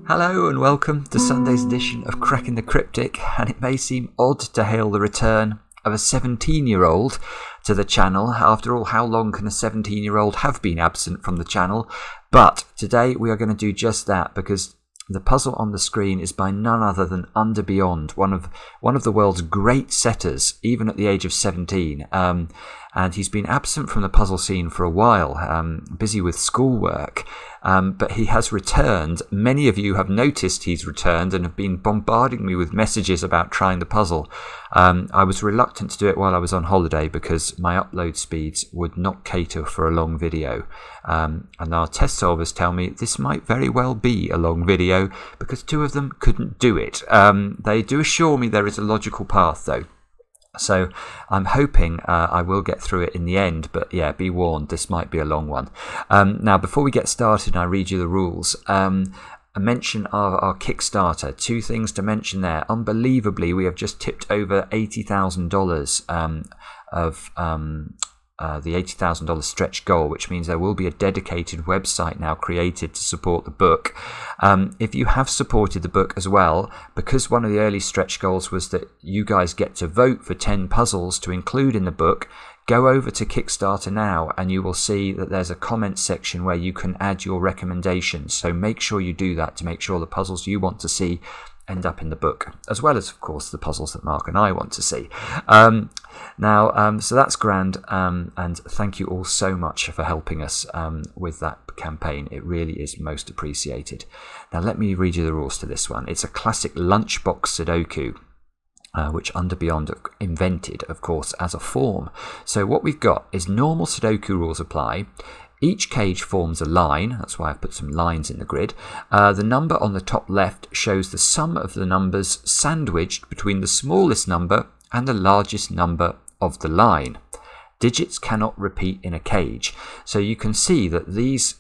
Hello and welcome to Sunday's edition of Cracking the Cryptic, and it may seem odd to hail the return of a 17-year-old to the channel. After all, how long can a 17-year-old have been absent from the channel? But today we are going to do just that, because the puzzle on the screen is by none other than Undar Beyond, one of the world's great setters, even at the age of 17. And he's been absent from the puzzle scene for a while, busy with schoolwork. But he has returned. Many of you have noticed he's returned and have been bombarding me with messages about trying the puzzle. I was reluctant to do it while I was on holiday because my upload speeds would not cater for a long video. And our test solvers tell me this might very well be a long video because two of them couldn't do it. They do assure me there is a logical path though. So I'm hoping I will get through it in the end, but yeah, be warned, this might be a long one. Now, before we get started and I read you the rules, a mention of our Kickstarter. Two things to mention there. Unbelievably, we have just tipped over $80,000 of the $80,000 stretch goal, which means there will be a dedicated website now created to support the book. If you have supported the book as well, because one of the early stretch goals was that you guys get to vote for 10 puzzles to include in the book, go over to Kickstarter now and you will see that there's a comment section where you can add your recommendations. So make sure you do that to make sure the puzzles you want to see end up in the book, as well as, of course, the puzzles that Mark and I want to see. So that's grand, and thank you all so much for helping us with that campaign. It really is most appreciated. Now, let me read you the rules to this one. It's a classic lunchbox Sudoku, which Undar Beyond invented, of course, as a form. So what we've got is normal Sudoku rules apply. Each cage forms a line, that's why I've put some lines in the grid. The number on the top left shows the sum of the numbers sandwiched between the smallest number and the largest number of the line. Digits cannot repeat in a cage. So you can see that these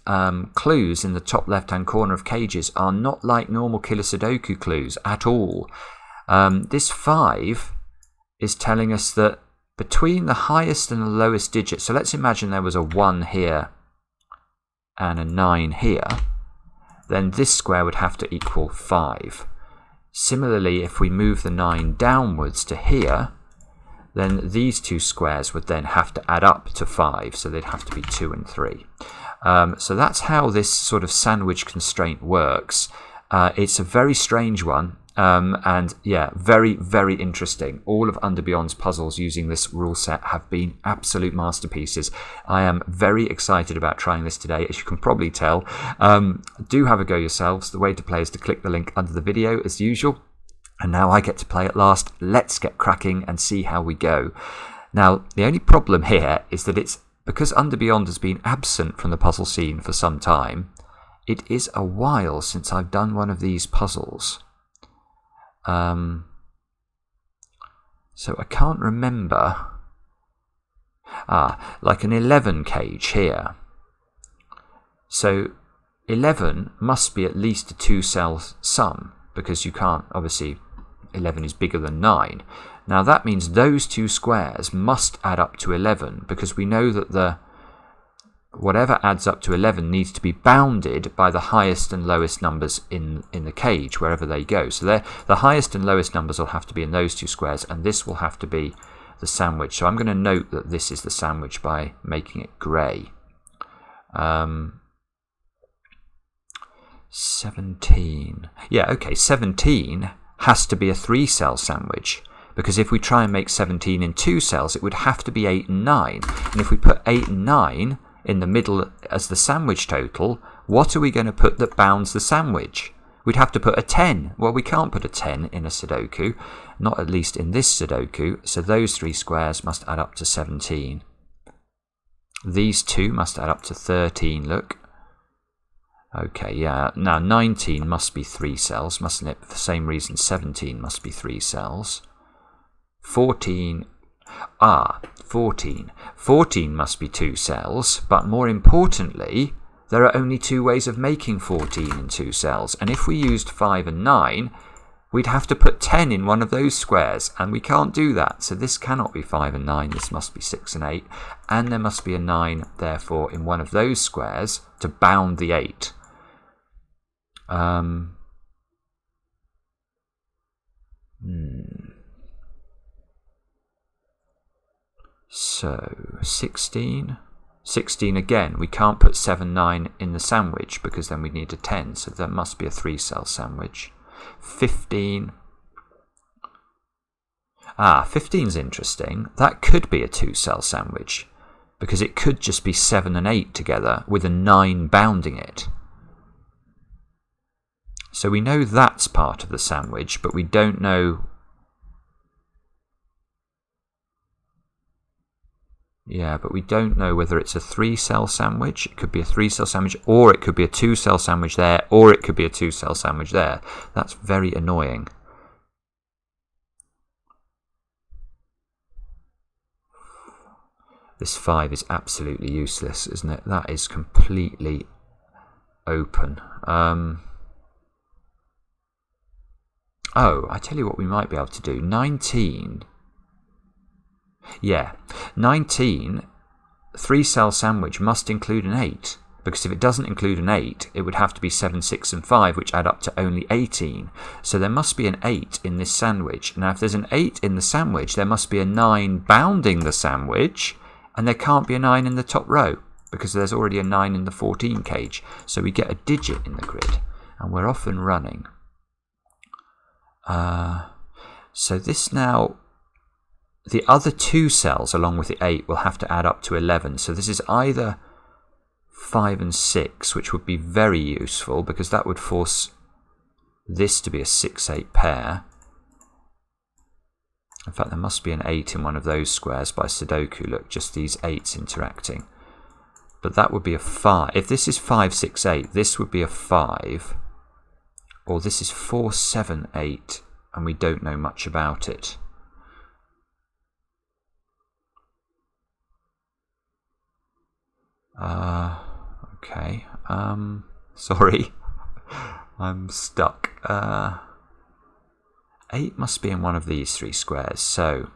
clues in the top left-hand corner of cages are not like normal killer Sudoku clues at all. This 5 is telling us that between the highest and the lowest digit, so let's imagine there was a 1 here and a 9 here, then this square would have to equal 5. Similarly, if we move the 9 downwards to here, then these two squares would then have to add up to 5, so they'd have to be 2 and 3. So that's how this sort of sandwich constraint works. It's a very strange one. And yeah, very, very interesting. All of Undar Beyond's puzzles using this rule set have been absolute masterpieces. I am very excited about trying this today, as you can probably tell. Do have a go yourselves. The way to play is to click the link under the video as usual. And now I get to play at last. Let's get cracking and see how we go. Now, the only problem here is that it's because Undar Beyond has been absent from the puzzle scene for some time. It is a while since I've done one of these puzzles. So I can't remember. Like an 11 cage here. So 11 must be at least a 2-cell sum, because you can't, obviously 11 is bigger than 9. Now that means those two squares must add up to 11, because we know that whatever adds up to 11 needs to be bounded by the highest and lowest numbers in the cage, wherever they go. So the highest and lowest numbers will have to be in those two squares, and this will have to be the sandwich. So I'm going to note that this is the sandwich by making it grey. 17. Yeah, okay, 17 has to be a 3-cell sandwich, because if we try and make 17 in 2 cells, it would have to be 8 and 9. And if we put 8 and 9 in the middle as the sandwich total, what are we going to put that bounds the sandwich? We'd have to put a 10. Well, we can't put a 10 in a Sudoku, not at least in this Sudoku, so those 3 squares must add up to 17. These 2 must add up to 13, look. Okay, yeah, now 19 must be 3 cells, mustn't it? For the same reason 17 must be 3 cells. 14... 14. 14 must be 2 cells, but more importantly, there are only 2 ways of making 14 in 2 cells, and if we used 5 and 9, we'd have to put 10 in one of those squares, and we can't do that, so this cannot be 5 and 9, this must be 6 and 8, and there must be a 9, therefore, in one of those squares to bound the 8. So 16. 16 again, we can't put 7, 9 in the sandwich because then we need a 10, so that must be a 3-cell sandwich. 15. 15's interesting. That could be a 2-cell sandwich because it could just be 7 and 8 together with a 9 bounding it. So we know that's part of the sandwich, but we don't know. Yeah, but we don't know whether it's a 3-cell sandwich. It could be a 3-cell sandwich, or it could be a 2-cell sandwich there, or it could be a 2-cell sandwich there. That's very annoying. This 5 is absolutely useless, isn't it? That is completely open. Oh, I tell you what we might be able to do. 19. Yeah, 19, 3-cell sandwich must include an 8, because if it doesn't include an 8, it would have to be 7, 6 and 5, which add up to only 18. So there must be an 8 in this sandwich. Now if there's an 8 in the sandwich, there must be a 9 bounding the sandwich, and there can't be a 9 in the top row, because there's already a 9 in the 14 cage. So we get a digit in the grid, and we're off and running. So this now, the other 2 cells along with the 8 will have to add up to 11. So this is either 5 and 6, which would be very useful because that would force this to be a 6-8 pair. In fact, there must be an 8 in one of those squares by Sudoku. Look, just these 8s interacting. But that would be a 5. If this is 5, 6, 8, this would be a 5. Or this is 4, 7, 8, and we don't know much about it. Okay. Sorry. I'm stuck. 8 must be in one of these 3 squares, so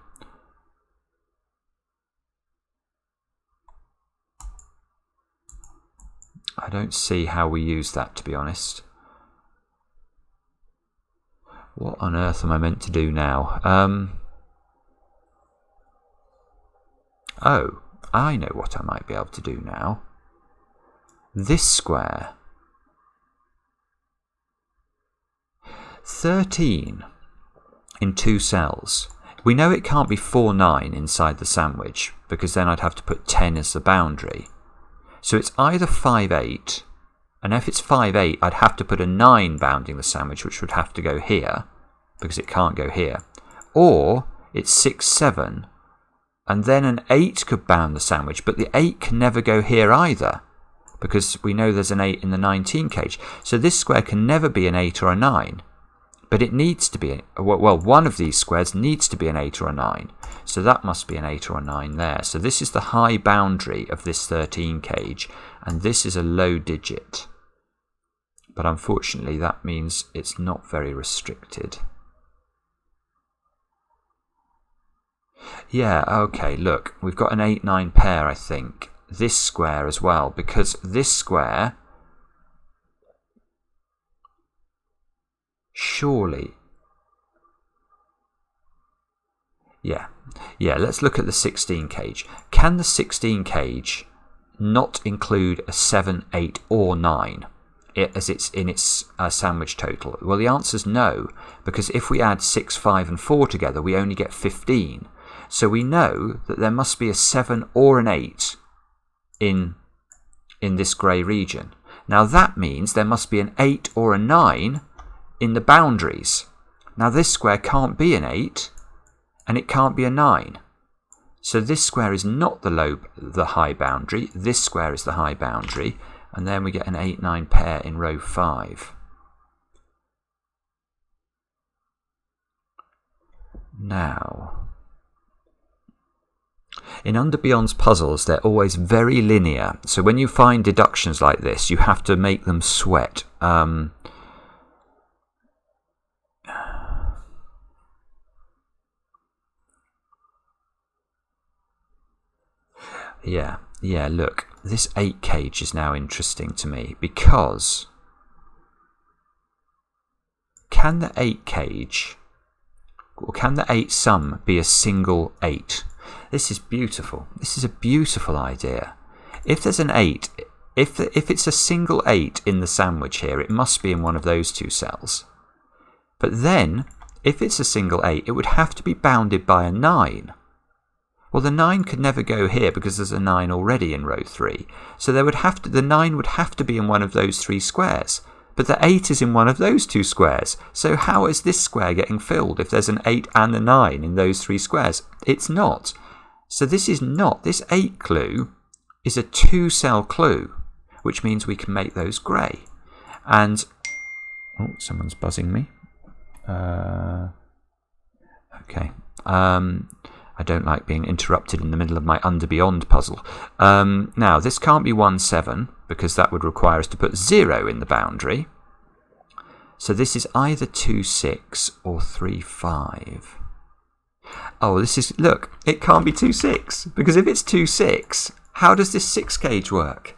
I don't see how we use that, to be honest. What on earth am I meant to do now? Oh, I know what I might be able to do now. This square. 13 in 2 cells. We know it can't be 4, 9 inside the sandwich, because then I'd have to put 10 as the boundary. So it's either 5, 8, and if it's 5, 8, I'd have to put a 9 bounding the sandwich, which would have to go here, because it can't go here. Or it's 6, 7, and then an 8 could bound the sandwich, but the 8 can never go here either, because we know there's an 8 in the 19 cage. So this square can never be an 8 or a 9. But it needs to be, well, one of these squares needs to be an 8 or a 9. So that must be an 8 or a 9 there. So this is the high boundary of this 13 cage, and this is a low digit. But unfortunately, that means it's not very restricted. Yeah, okay, look, we've got an 8, 9 pair, I think. This square as well, because this square, surely, yeah, let's look at the 16 cage. Can the 16 cage not include a 7, 8 or 9 as it's in its sandwich total? Well, the answer is no, because if we add 6, 5 and 4 together, we only get 15. So we know that there must be a 7 or an 8 in this grey region. Now that means there must be an 8 or a 9 in the boundaries. Now this square can't be an 8 and it can't be a 9. So this square is not the high boundary. This square is the high boundary, and then we get an 8, 9 pair in row 5. Now, in Undar Beyond's puzzles, they're always very linear. So when you find deductions like this, you have to make them sweat. Yeah, look, this 8 cage is now interesting to me, because can the 8 cage or can the 8 sum be a single 8? This is beautiful. This is a beautiful idea. If there's an 8, if it's a single 8 in the sandwich here, it must be in one of those two cells. But then, if it's a single 8, it would have to be bounded by a 9. Well, the 9 could never go here because there's a 9 already in row 3. So the 9 would have to be in one of those 3 squares. But the 8 is in one of those 2 squares. So how is this square getting filled if there's an 8 and a 9 in those 3 squares? It's not. So this 8 clue is a 2-cell clue, which means we can make those grey. And, oh, someone's buzzing me. Okay. I don't like being interrupted in the middle of my Undar Beyond puzzle. Now, this can't be 1, 7, because that would require us to put 0 in the boundary. So this is either 2, 6 or 3, 5. Oh, look, it can't be 2, 6, because if it's 2, 6, how does this 6 cage work?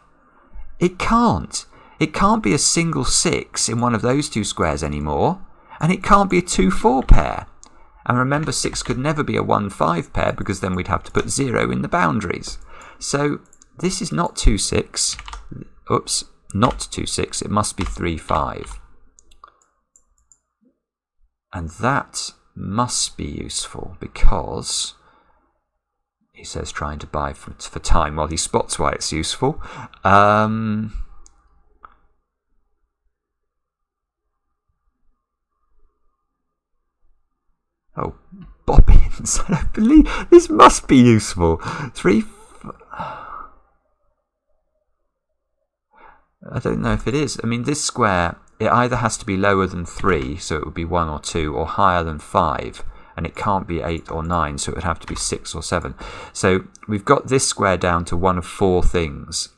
It can't. It can't be a single 6 in one of those 2 squares anymore, and it can't be a 2, 4 pair. And remember, 6 could never be a 1, 5 pair because then we'd have to put 0 in the boundaries. So this is not 2, 6. Oops, not 2, 6. It must be 3, 5. And that must be useful because he says trying to buy for time while he spots why it's useful. Oh, bobbins. I don't believe this must be useful. 3. I don't know if it is. I mean, this square, it either has to be lower than 3, so it would be 1 or 2, or higher than 5, and it can't be 8 or 9, so it would have to be 6 or 7. So we've got this square down to one of 4 things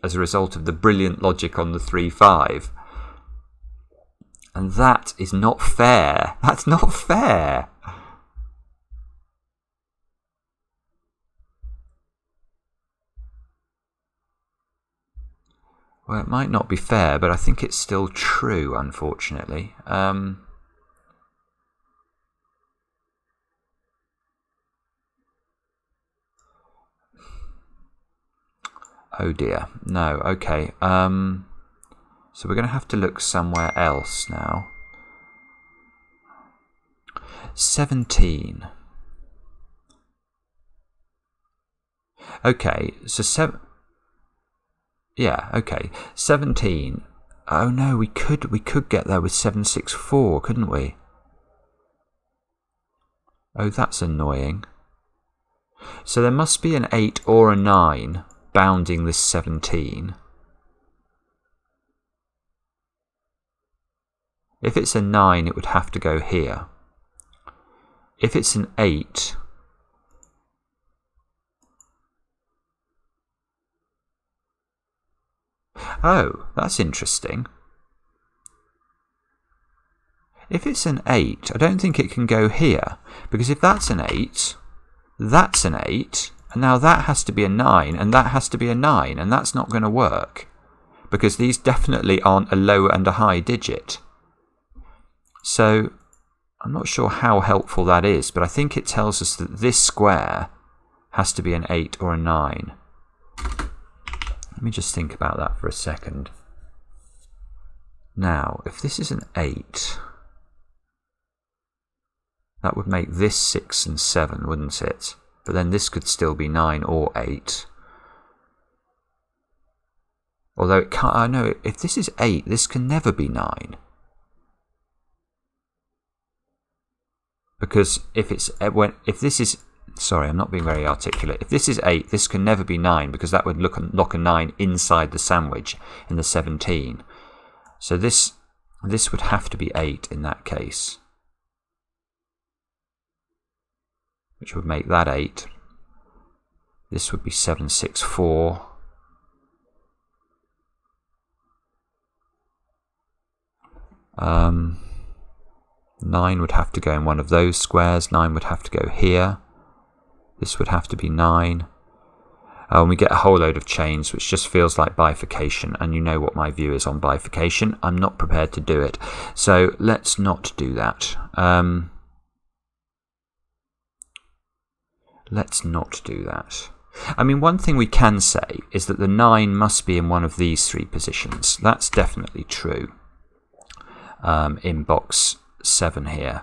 as a result of the brilliant logic on the 3, 5. And that is not fair. That's not fair. Well, it might not be fair, but I think it's still true, unfortunately. Oh dear. No, okay. So we're going to have to look somewhere else now. 17. Okay, so yeah, okay. 17. Oh no, we could get there with 764, couldn't we? Oh, that's annoying. So there must be an 8 or a 9 bounding this 17. If it's a 9, it would have to go here. If it's an 8, oh, that's interesting. If it's an 8, I don't think it can go here, because if that's an 8, that's an 8, and now that has to be a 9, and that has to be a 9, and that's not going to work, because these definitely aren't a low and a high digit. So I'm not sure how helpful that is, but I think it tells us that this square has to be an 8 or a 9. Let me just think about that for a second. Now, if this is an 8, that would make this 6 and 7, wouldn't it? But then this could still be 9 or 8. Although it can't, I know, if this is 8, this can never be 9. Because if this is, sorry, I'm not being very articulate. If this is 8, this can never be 9 because that would lock a 9 inside the sandwich in the 17. So this would have to be 8 in that case, which would make that 8. This would be 764. Um, 9 would have to go in one of those squares. 9 would have to go here. This would have to be 9. And we get a whole load of chains, which just feels like bifurcation. And you know what my view is on bifurcation. I'm not prepared to do it. So let's not do that. Let's not do that. I mean, one thing we can say is that the 9 must be in one of these 3 positions. That's definitely true in box 7 here.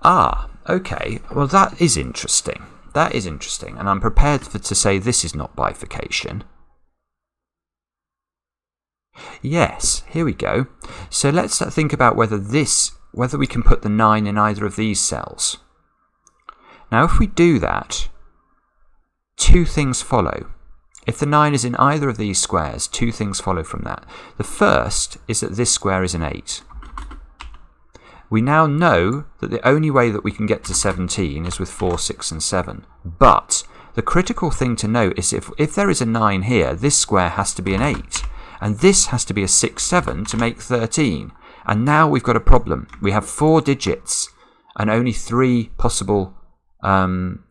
Ah, okay. Well, that is interesting. That is interesting. And I'm prepared to say this is not bifurcation. Yes, here we go. So let's think about whether we can put the 9 in either of these cells. Now, if we do that, 2 things follow. If the 9 is in either of these squares, 2 things follow from that. The first is that this square is an 8. We now know that the only way that we can get to 17 is with 4, 6 and 7. But the critical thing to note is if there is a 9 here, this square has to be an 8. And this has to be a 6, 7 to make 13. And now we've got a problem. We have 4 digits and only 3 possible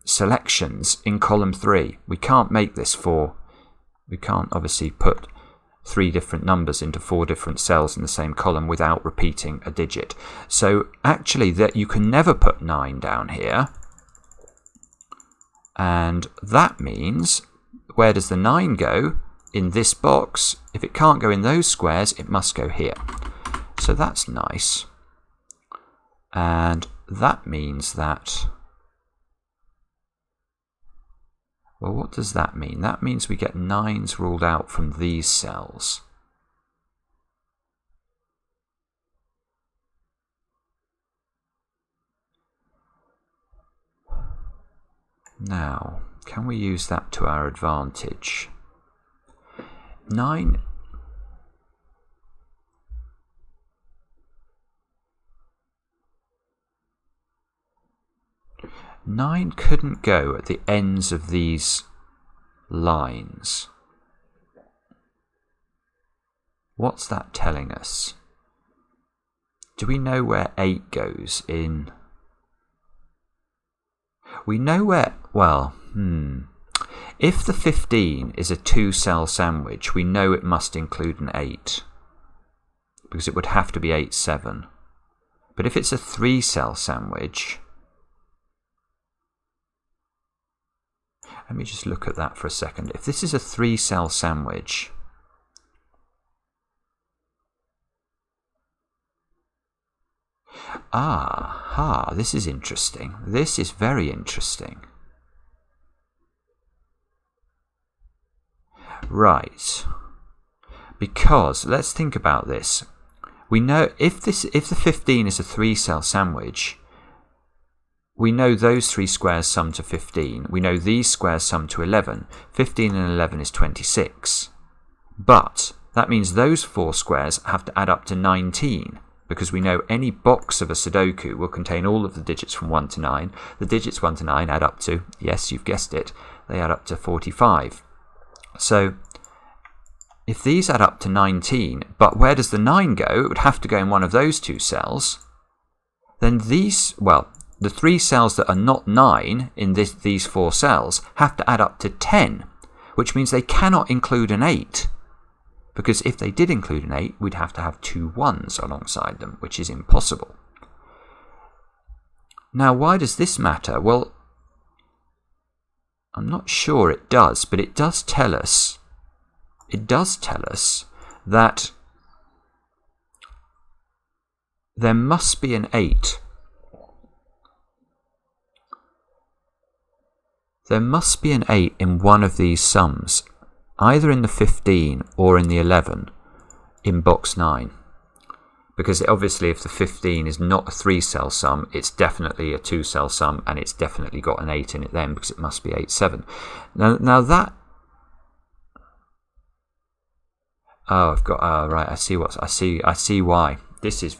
selections in column 3. We can't make this 4. We can't obviously put 3 different numbers into 4 different cells in the same column without repeating a digit. So actually that you can never put 9 down here. And that means, where does the 9 go? In this box. If it can't go in those squares, it must go here. So that's nice. And that means that... Well, what does that mean? That means we get 9s ruled out from these cells. Now, can we use that to our advantage? 9 couldn't go at the ends of these lines. What's that telling us? Do we know where 8 goes in? We know where, well, if the 15 is a 2-cell sandwich, we know it must include an 8, because it would have to be 8, 7. But if it's a 3-cell sandwich, let me just look at that for a second. If this is a 3-cell sandwich, this is interesting. This is very interesting. Right, because let's think about this. We know if the 15 is a 3-cell sandwich, we know those 3 squares sum to 15. We know these squares sum to 11. 15 and 11 is 26. But that means those 4 squares have to add up to 19, because we know any box of a Sudoku will contain all of the digits from 1 to 9. The digits 1 to 9 add up to, yes, you've guessed it, they add up to 45. So if these add up to 19, but where does the 9 go? It would have to go in one of those 2 cells. Then these, well, the 3 cells that are not 9 in these 4 cells have to add up to 10, which means they cannot include an 8. Because if they did include an 8, we'd have to have 2 1s alongside them, which is impossible. Now, why does this matter? Well, I'm not sure it does, but it does tell us that there must be an 8. There must be an 8 in one of these sums, either in the 15 or in the 11 in box 9. Because obviously if the 15 is not a 3-cell sum, it's definitely a 2-cell sum, and it's definitely got an 8 in it then, because it must be 8, 7. Now that... Oh, I've got... Oh, right, I see why. This is...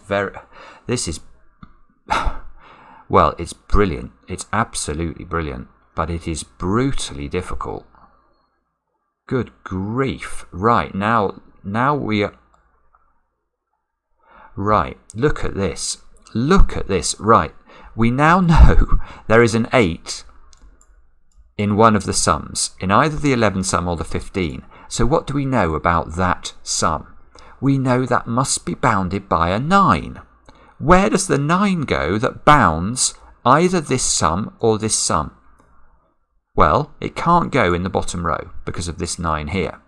Well, it's brilliant. It's absolutely brilliant. But it is brutally difficult. Good grief. Right, now we are... Right, look at this. Look at this. Right, we now know there is an 8 in one of the sums, in either the 11 sum or the 15. So what do we know about that sum? we know that must be bounded by a 9. Where does the 9 go that bounds either this sum or this sum? Well, it can't go in the bottom row because of this 9 here.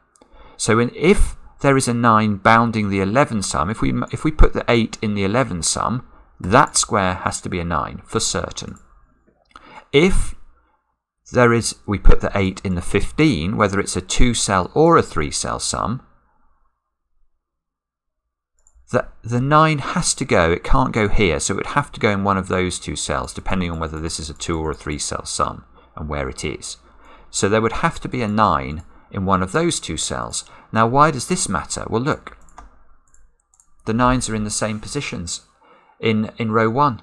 So if there is a 9 bounding the 11 sum, if we put the 8 in the 11 sum, that square has to be a 9 for certain. If we put the 8 in the 15, whether it's a 2-cell or a 3-cell sum, the 9 has to go, it can't go here, so it would have to go in one of those 2 cells, depending on whether this is a 2 or a 3-cell sum and where it is. So there would have to be a 9 in one of those 2 cells. Now, why does this matter? Well, look, the 9s are in the same positions in row 1.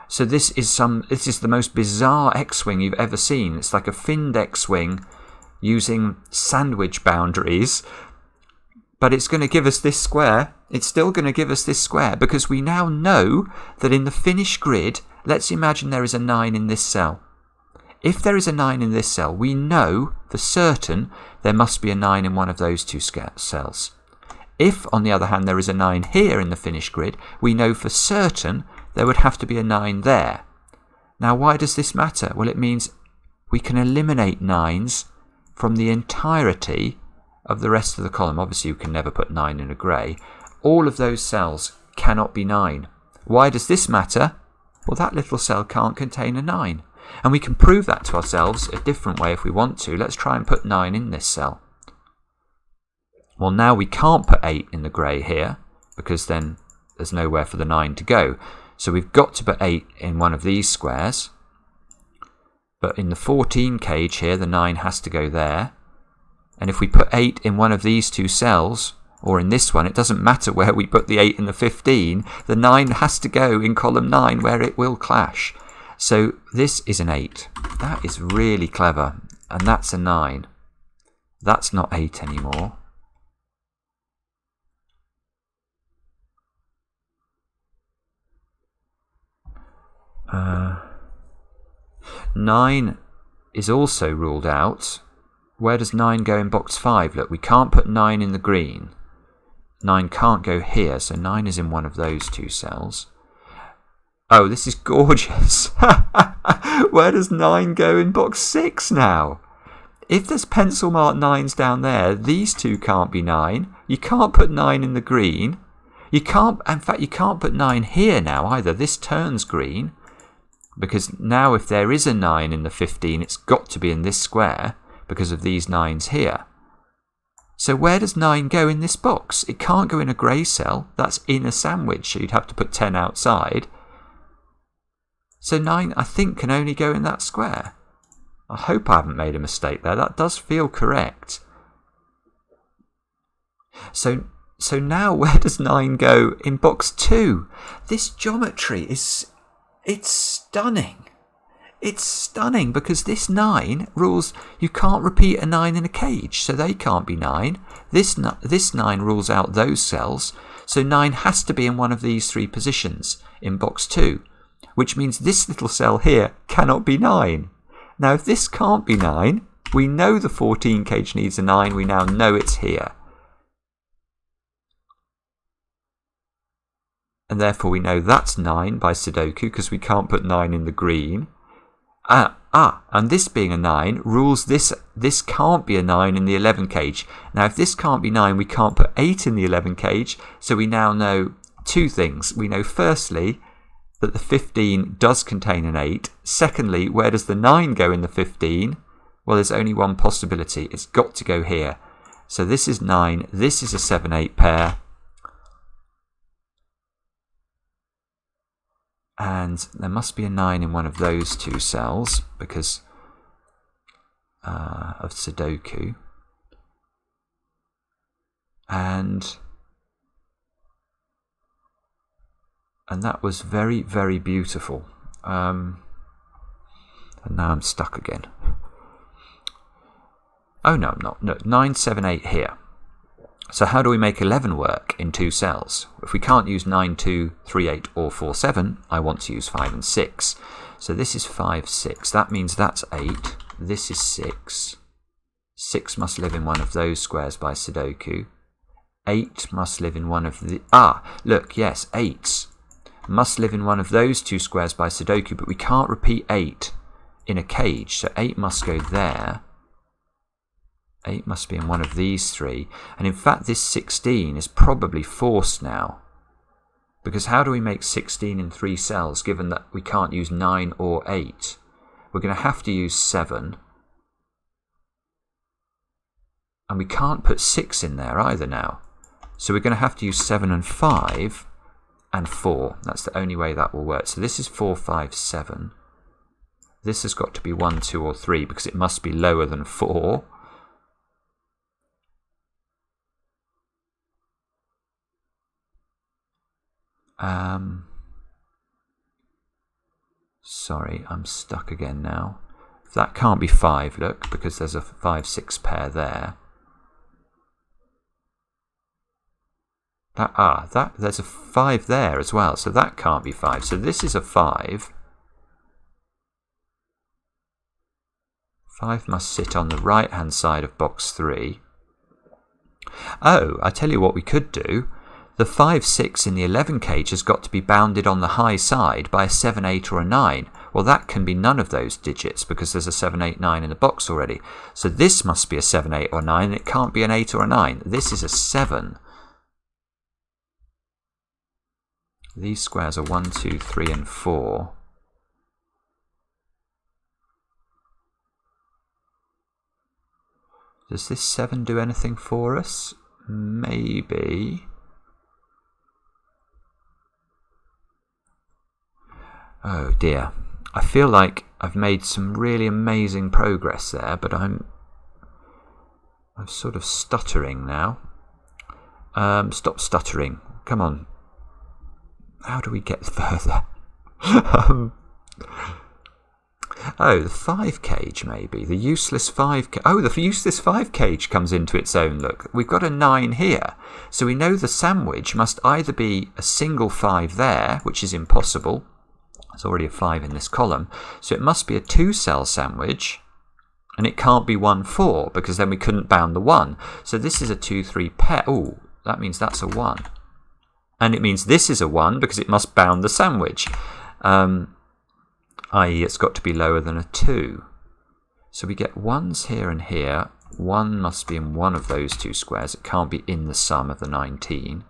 So this is the most bizarre X-wing you've ever seen. It's like a finned X-wing using sandwich boundaries, but it's going to give us this square. It's still going to give us this square because we now know that in the finished grid, let's imagine there is a 9 in this cell. If there is a 9 in this cell, we know for certain there must be a 9 in one of those 2 cells. If, on the other hand, there is a 9 here in the finished grid, we know for certain there would have to be a 9 there. Now, why does this matter? Well, it means we can eliminate 9s from the entirety of the rest of the column. Obviously, you can never put 9 in a grey. All of those cells cannot be 9. Why does this matter? Well, that little cell can't contain a 9. And we can prove that to ourselves a different way if we want to. Let's try and put 9 in this cell. Well, now we can't put 8 in the grey here because then there's nowhere for the 9 to go. So we've got to put 8 in one of these squares. But in the 14 cage here, the 9 has to go there. And if we put 8 in one of these 2 cells, or in this one, it doesn't matter where we put the 8 in the 15, the 9 has to go in column 9 where it will clash. So this is an 8. That is really clever. And that's a 9. That's not 8 anymore. Uh, 9 is also ruled out. Where does 9 go in box 5? Look, we can't put 9 in the green. 9 can't go here, so 9 is in one of those 2 cells. Oh, this is gorgeous. Where does 9 go in box 6 now? If there's pencil marked 9s down there, these 2 can't be 9. You can't put 9 in the green. In fact, you can't put 9 here now either. This turns green. Because now if there is a 9 in the 15, it's got to be in this square because of these 9s here. So where does 9 go in this box? It can't go in a grey cell. That's in a sandwich, so you'd have to put 10 outside. So 9, I think, can only go in that square. I hope I haven't made a mistake there. That does feel correct. So now where does 9 go in box 2? This geometry it's stunning. It's stunning because this 9 rules you can't repeat a 9 in a cage, so they can't be 9. This 9 rules out those cells, so 9 has to be in one of these 3 positions in box 2, which means this little cell here cannot be 9. Now, if this can't be 9, we know the 14 cage needs a 9. We now know it's here. And therefore we know that's 9 by Sudoku because we can't put 9 in the green. And this being a 9 rules this can't be a 9 in the 11 cage. Now if this can't be 9, we can't put 8 in the 11 cage. So we now know 2 things. We know firstly that the 15 does contain an 8. Secondly, where does the 9 go in the 15? Well, there's only one possibility. It's got to go here. So this is 9. This is a 7-8 pair. And there must be a 9 in one of those 2 cells because of Sudoku. And that was very, very beautiful. And now I'm stuck again. Oh, no, I'm not. No, 9, 7, 8 here. So how do we make 11 work in 2 cells? If we can't use 9, 2, 3, 8 or 4, 7, I want to use 5 and 6. So this is 5, 6. That means that's 8. This is 6. 6 must live in one of those squares by Sudoku. 8 must live in one of the... look, yes, 8 must live in one of those 2 squares by Sudoku, but we can't repeat 8 in a cage, so 8 must go there. 8 must be in one of these 3. And in fact, this 16 is probably forced now. Because how do we make 16 in 3 cells, given that we can't use 9 or 8? We're going to have to use 7. And we can't put 6 in there either now. So we're going to have to use 7 and 5 and 4. That's the only way that will work. So this is 4, 5, 7. This has got to be 1, 2, or 3 because it must be lower than 4. Sorry, I'm stuck again now. That can't be 5, look, because there's a 5, 6 pair there. There's a 5 there as well, so that can't be 5. So this is a 5. 5 must sit on the right-hand side of box 3. Oh, I tell you what we could do. The 5, 6 in the 11 cage has got to be bounded on the high side by a 7, 8 or a 9. Well, that can be none of those digits because there's a 7, 8, 9 in the box already. So this must be a 7, 8 or 9, and it can't be an 8 or a 9. This is a 7. These squares are 1, 2, 3 and 4. Does this 7 do anything for us? Maybe. Oh dear. I feel like I've made some really amazing progress there, but I'm sort of stuttering now. Stop stuttering. Come on. How do we get further? Oh, the 5 cage maybe. The useless 5 Oh, the useless 5 cage comes into its own, look. We've got a 9 here. So we know the sandwich must either be a single 5 there, which is impossible. There's already a 5 in this column. So it must be a 2-cell sandwich. And it can't be 1, 4, because then we couldn't bound the 1. So this is a 2, 3 pair. Oh, that means that's a 1. And it means this is a 1 because it must bound the sandwich. I.e. it's got to be lower than a 2. So we get 1s here and here. 1 must be in one of those 2 squares. It can't be in the sum of the 19.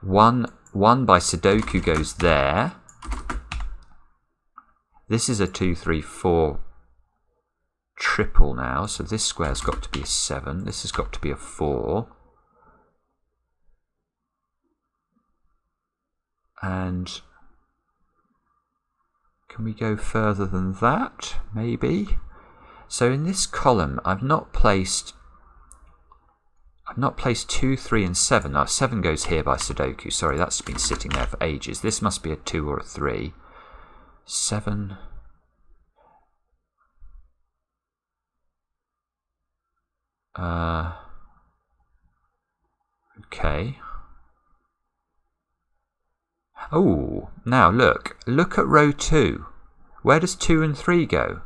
1 by Sudoku goes there. This is a 2, 3, 4 triple now. So this square's got to be a 7. This has got to be a 4. And can we go further than that? Maybe. So in this column, I've not placed 2, 3, and 7. Now 7 goes here by Sudoku. Sorry, that's been sitting there for ages. This must be a 2 or a 3. 7. Okay. Oh, now look at row 2. Where does 2 and 3 go?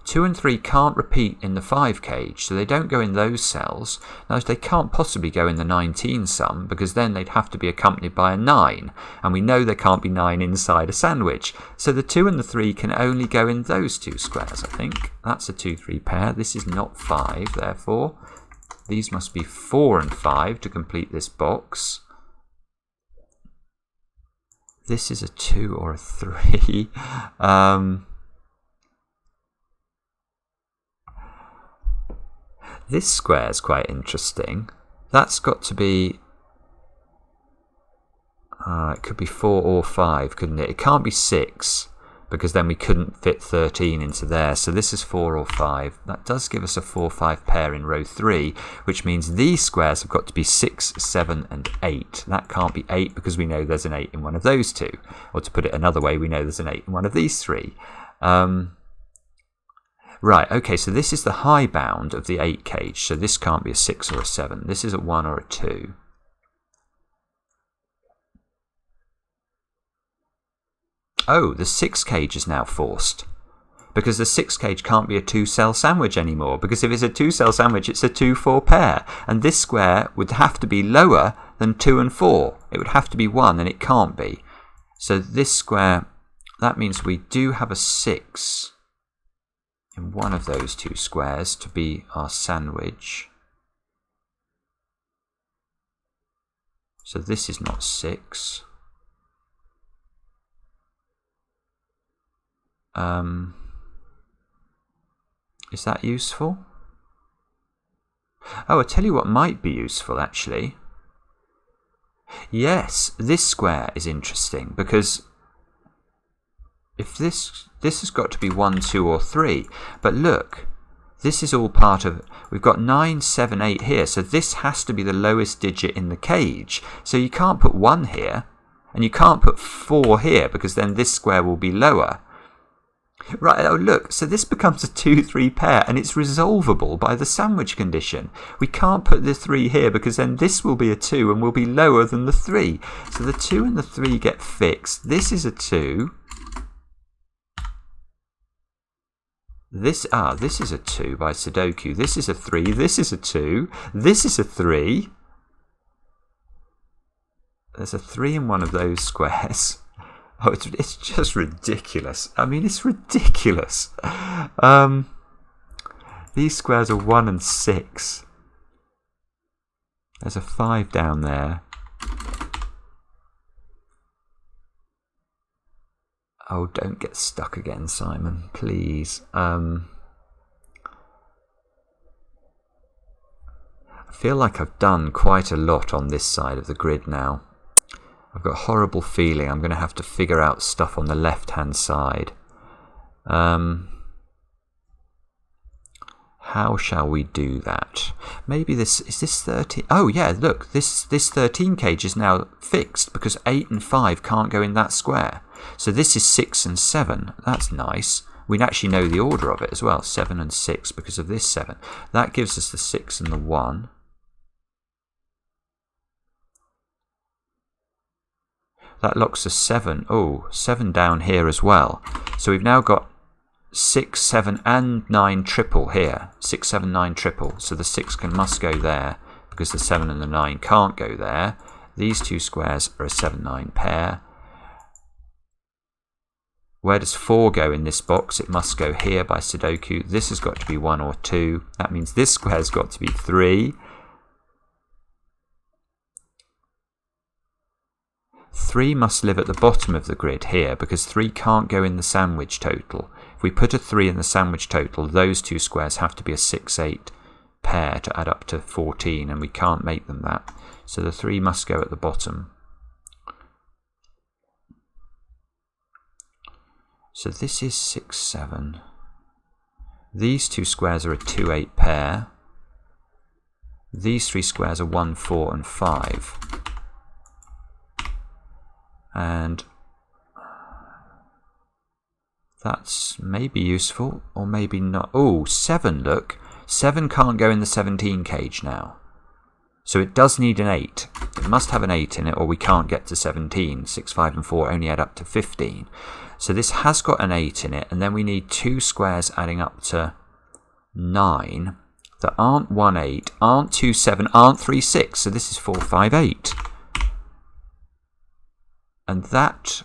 2 and 3 can't repeat in the 5 cage, so they don't go in those cells. Now, they can't possibly go in the 19 sum, because then they'd have to be accompanied by a 9, and we know there can't be 9 inside a sandwich. So the 2 and the 3 can only go in those 2 squares, I think. That's a 2, 3 pair. This is not 5, therefore. These must be 4 and 5 to complete this box. This is a 2 or a 3. This square is quite interesting. That's got to be... it could be 4 or 5, couldn't it? It can't be 6, because then we couldn't fit 13 into there. So this is 4 or 5. That does give us a 4, 5 pair in row 3, which means these squares have got to be 6, 7, and 8. That can't be 8 because we know there's an 8 in one of those 2. Or to put it another way, we know there's an 8 in one of these 3. Right, okay, so this is the high bound of the 8 cage. So this can't be a 6 or a 7. This is a 1 or a 2. Oh, the 6 cage is now forced because the 6 cage can't be a 2-cell sandwich anymore, because if it's a 2-cell sandwich, it's a 2-4 pair, and this square would have to be lower than 2 and 4. It would have to be 1, and it can't be. So this square, that means we do have a 6 in one of those 2 squares to be our sandwich. So this is not 6. Is that useful? Oh, I'll tell you what might be useful, actually. Yes, this square is interesting, because if this has got to be 1, 2 or 3, but look, this is all part of, we've got 9, 7, 8 here, so this has to be the lowest digit in the cage. So you can't put 1 here, and you can't put 4 here, because then this square will be lower. Right, oh look, so this becomes a 2-3 pair, and it's resolvable by the sandwich condition. We can't put the 3 here, because then this will be a 2 and will be lower than the 3. So the 2 and the 3 get fixed. This is a 2. This is a 2 by Sudoku. This is a 3. This is a 2. This is a 3. There's a 3 in one of those squares. Oh, it's just ridiculous. I mean, it's ridiculous. These squares are 1 and 6. There's a 5 down there. Oh, don't get stuck again, Simon, please. I feel like I've done quite a lot on this side of the grid now. I've got a horrible feeling I'm going to have to figure out stuff on the left-hand side. How shall we do that? Maybe is this 13? Oh yeah, look, this 13 cage is now fixed because 8 and 5 can't go in that square. So this is 6 and 7. That's nice. We actually know the order of it as well, 7 and 6 because of this 7. That gives us the 6 and the 1. That locks us 7. Oh, 7 down here as well. So we've now got 6, 7 and 9 triple here. 6, 7, 9 triple. So the 6 must go there because the 7 and the 9 can't go there. These 2 squares are a 7, 9 pair. Where does 4 go in this box? It must go here by Sudoku. This has got to be 1 or 2. That means this square's got to be 3. 3 must live at the bottom of the grid here because 3 can't go in the sandwich total. If we put a 3 in the sandwich total, those 2 squares have to be a 6, 8 pair to add up to 14, and we can't make them that. So the 3 must go at the bottom. So this is 6, 7. These 2 squares are a 2, 8 pair. These 3 squares are 1, 4 and 5. And that's maybe useful or maybe not. Oh, 7, look. 7 can't go in the 17 cage now. So it does need an 8. It must have an 8 in it or we can't get to 17. 6, 5 and 4 only add up to 15. So this has got an 8 in it, and then we need 2 squares adding up to 9 that aren't 1, 8, aren't 2, 7, aren't 3, 6. So this is 4, 5, 8. And that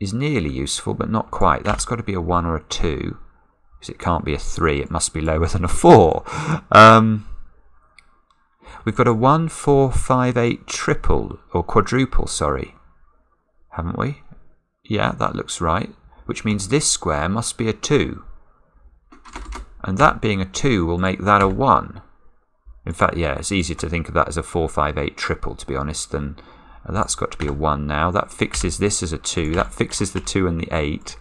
is nearly useful, but not quite. That's got to be a 1 or a 2, because it can't be a 3. It must be lower than a 4. We've got a 1, 4, 5, 8 triple, or quadruple, sorry. Haven't we? Yeah, that looks right. Which means this square must be a 2. And that being a 2 will make that a 1. In fact, yeah, it's easier to think of that as a 4, 5, 8 triple, to be honest, than that's got to be a 1 now. That fixes this as a 2. That fixes the 2 and the 8.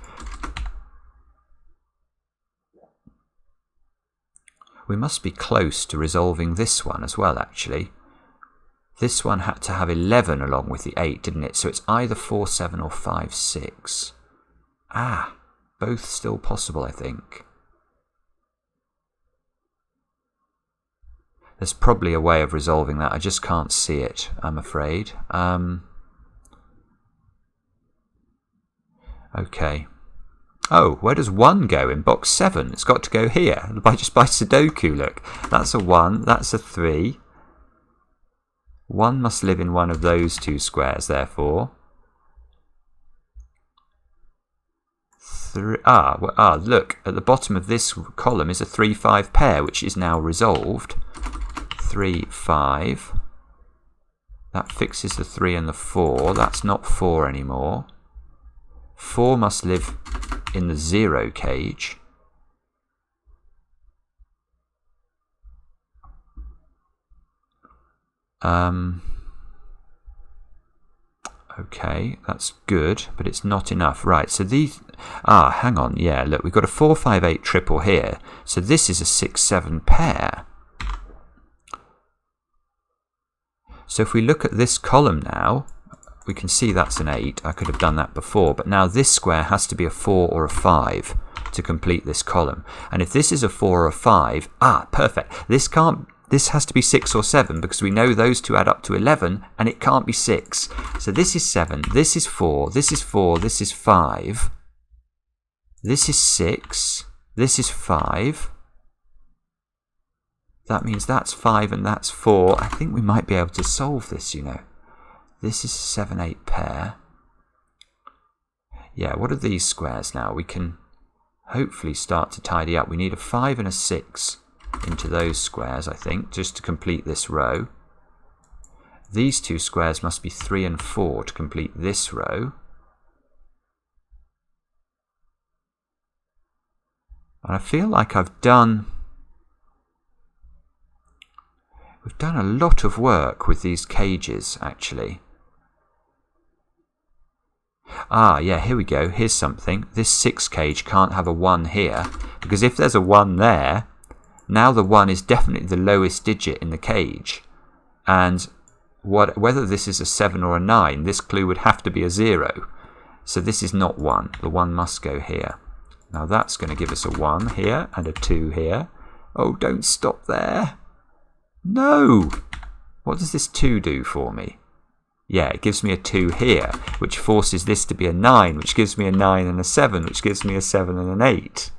We must be close to resolving this one as well, actually. This one had to have 11 along with the 8, didn't it? So it's either 4, 7 or 5, 6. Both still possible, I think. There's probably a way of resolving that. I just can't see it, I'm afraid. Okay. Oh, where does 1 go in box 7? It's got to go here. Just by Sudoku, look. That's a 1, that's a 3. 1 must live in one of those 2 squares, therefore. 3, look, at the bottom of this column is a 3-5 pair, which is now resolved. 3, 5. That fixes the 3 and the 4. That's not 4 anymore. 4 must live in the 0 cage. Okay, that's good, but it's not enough. Right, so these... hang on, yeah, look, we've got a 4, 5, 8 triple here. So this is a 6, 7 pair. So if we look at this column now, we can see that's an 8. I could have done that before, but now this square has to be a 4 or a 5 to complete this column. And if this is a 4 or a 5, perfect. This has to be 6 or 7 because we know those two add up to 11 and it can't be 6. So this is 7, this is 4, this is 4, this is 5. This is 6, this is 5. That means that's 5 and that's 4. I think we might be able to solve this, you know. This is a 7, 8 pair. Yeah, what are these squares now? We can hopefully start to tidy up. We need a 5 and a 6 into those squares, I think, just to complete this row. These 2 squares must be 3 and 4 to complete this row. And I feel like we've done a lot of work with these cages, actually. Yeah, here we go. Here's something. This 6 cage can't have a 1 here, because if there's a 1 there, now the 1 is definitely the lowest digit in the cage. And whether this is a 7 or a 9, this clue would have to be a 0. So this is not 1. The 1 must go here. Now that's going to give us a 1 here and a 2 here. Oh, don't stop there. No! What does this 2 do for me? Yeah, it gives me a 2 here, which forces this to be a 9, which gives me a 9 and a 7, which gives me a 7 and an 8.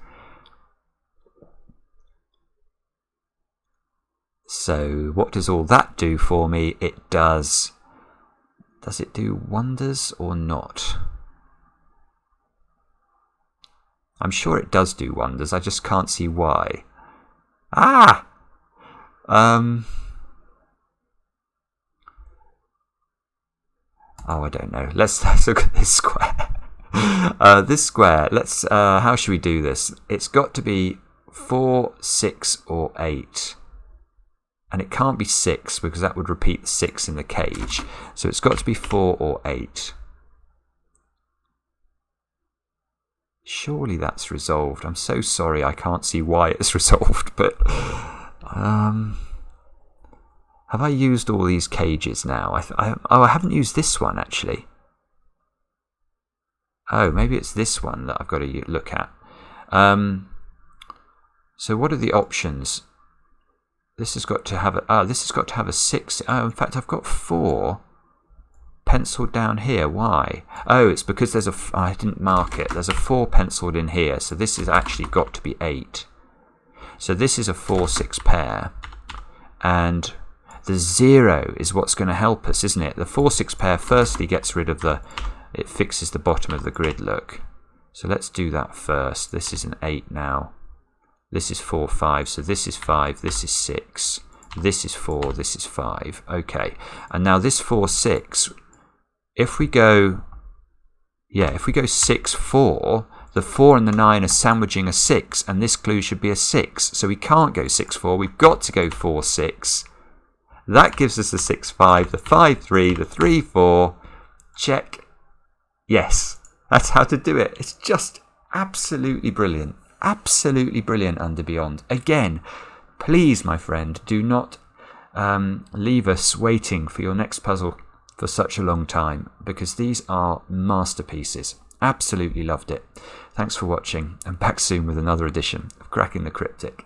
So what does all that do for me? It does... Does it do wonders or not? I'm sure it does do wonders, I just can't see why. Oh, I don't know. Let's look at this square. This square, how should we do this? It's got to be 4, 6 or 8. And it can't be 6 because that would repeat the 6 in the cage. So it's got to be 4 or 8. Surely that's resolved. I'm so sorry I can't see why it's resolved, but... have I used all these cages now? I haven't used this one, actually. Oh, maybe it's this one that I've got to look at. So what are the options? This has got to have a 6. Oh, in fact, I've got 4 penciled down here. Why? Oh, it's because there's I didn't mark it. There's a 4 penciled in here, so this has actually got to be 8. So this is a 4, 6 pair. And the 0 is what's going to help us, isn't it? The 4, 6 pair firstly gets rid of it fixes the bottom of the grid, look. So let's do that first. This is an 8 now. This is 4, 5, so this is 5, this is 6, this is 4, this is 5. Okay, and now this 4, 6, if we go 6, 4, the 4 and the 9 are sandwiching a 6, and this clue should be a 6, so we can't go 6, 4, we've got to go 4, 6. That gives us the 6, 5, the 5, 3, the 3, 4, check. Yes, that's how to do it. It's just absolutely brilliant. Absolutely brilliant, Undar Beyond. Again, please, my friend, do not leave us waiting for your next puzzle for such a long time, because these are masterpieces. Absolutely loved it. Thanks for watching, and back soon with another edition of Cracking the Cryptic.